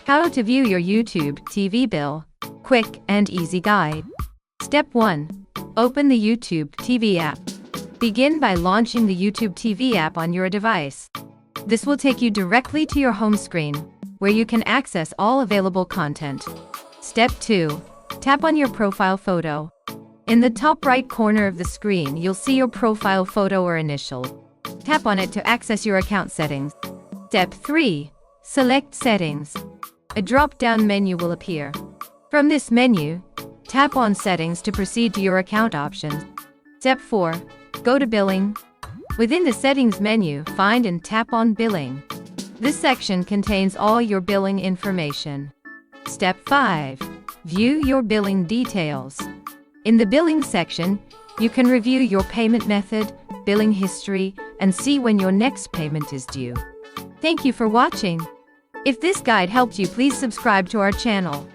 How to view your YouTube TV bill. Quick and easy guide. Step 1. Open the YouTube TV app. Begin by launching the YouTube TV app on your device. This will take you directly to your home screen, where you can access all available content. Step 2. Tap on your profile photo. In the top right corner of the screen, you'll see your profile photo or initial. Tap on it to access your account settings. Step 3. Select Settings. A drop-down menu will appear. From this menu, tap on Settings to proceed to your account options. Step 4. Go to Billing. Within the Settings menu, find and tap on Billing. This section contains all your billing information. Step 5. View your billing details. In the Billing section, you can review your payment method, billing history, and see when your next payment is due. Thank you for watching. If this guide helped you, please subscribe to our channel.